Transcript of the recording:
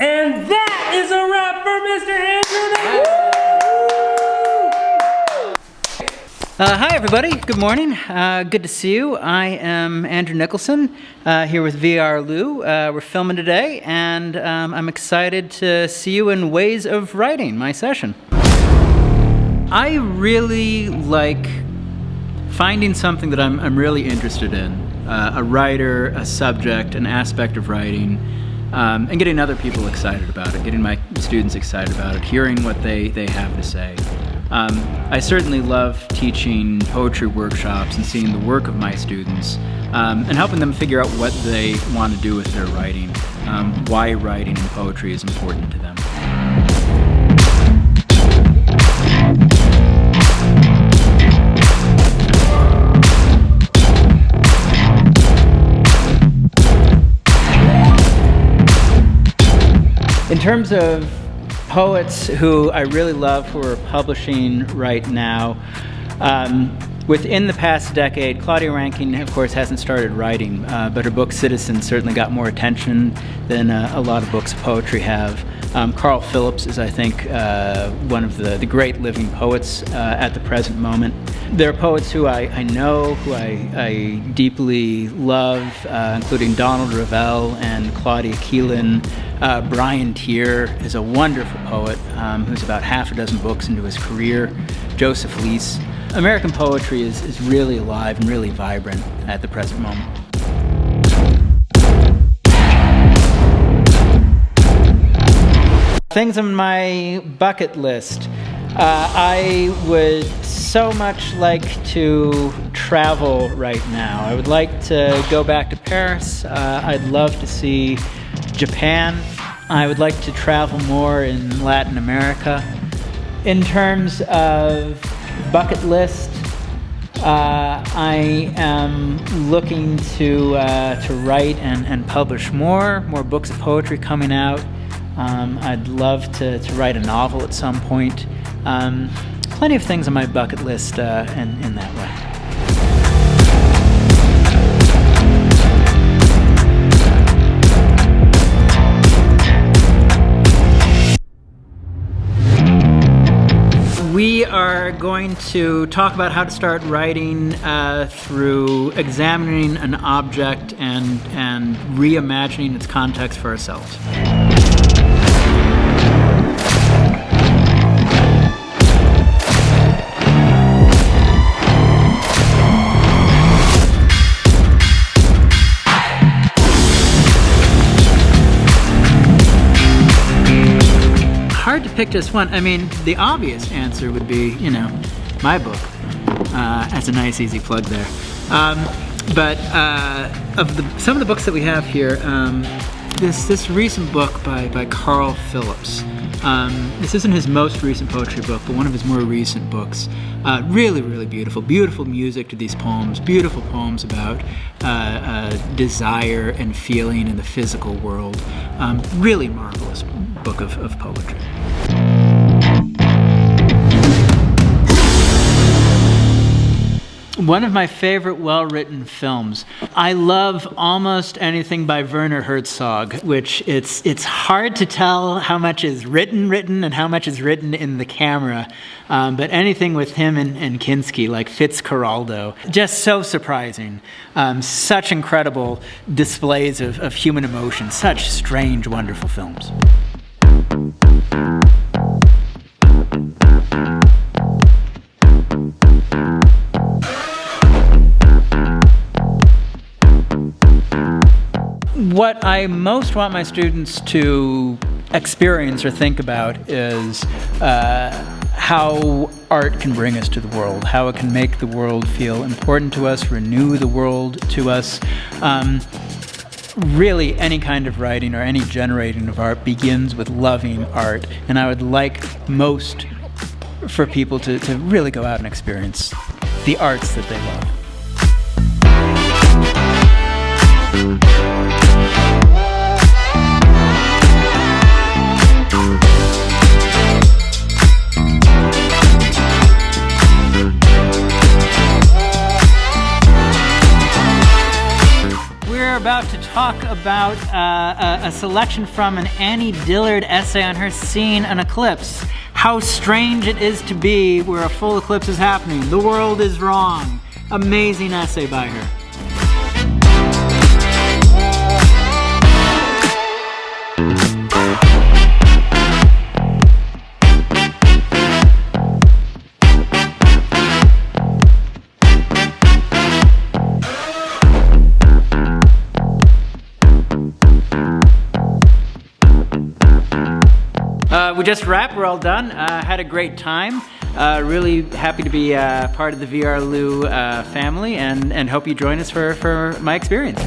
And that is a wrap for Mr. Andrew. Hi everybody, good morning. Good to see you. I am Andrew Nicholson here with VRLU. We're filming today and I'm excited to see you in Ways of Writing, my session. I really like finding something that I'm really interested in. A writer, a subject, an aspect of writing, and getting other people excited about it, getting my students excited about it, hearing what they have to say. I certainly love teaching poetry workshops and seeing the work of my students and helping them figure out what they want to do with their writing, why writing and poetry is important to them. In terms of poets who I really love who are publishing right now, within the past decade, Claudia Rankine, of course, hasn't started writing, but her book Citizen certainly got more attention than a lot of books of poetry have. Carl Phillips is, I think, one of the great living poets at the present moment. There are poets who I know, who I deeply love, including Donald Ravel and Claudia Keelan. Brian Tier is a wonderful poet who's about half a dozen books into his career. Joseph Lease. American poetry is really alive and really vibrant at the present moment. Things on my bucket list. I would so much like to travel right now. I would like to go back to Paris. I'd love to see Japan. I would like to travel more in Latin America. In terms of bucket list, I am looking to write and publish more books of poetry coming out. I'd love to write a novel at some point. Plenty of things on my bucket list in that way. We are going to talk about how to start writing through examining an object and reimagining its context for ourselves. Hard to pick just one. I mean, the obvious answer would be, my book, as a nice, easy plug there. But some of the books that we have here, this recent book by Carl Phillips. This isn't his most recent poetry book, but one of his more recent books. Really, really beautiful. Beautiful music to these poems. Beautiful poems about desire and feeling in the physical world. Really marvelous book of poetry. One of my favorite well-written films. I love almost anything by Werner Herzog, which it's hard to tell how much is written and how much is written in the camera. But anything with him and Kinski, like Fitzcarraldo, just so surprising. Such incredible displays of human emotion, such strange, wonderful films. What I most want my students to experience or think about is how art can bring us to the world, how it can make the world feel important to us, renew the world to us. Really, any kind of writing or any generating of art begins with loving art, and I would like most for people to really go out and experience the arts that they love. We're about to talk about a selection from an Annie Dillard essay on her seeing an eclipse. How strange it is to be where a full eclipse is happening. The world is wrong. Amazing essay by her. We just wrapped, we're all done. Had a great time. Really happy to be part of the VRLU family and hope you join us for my experience.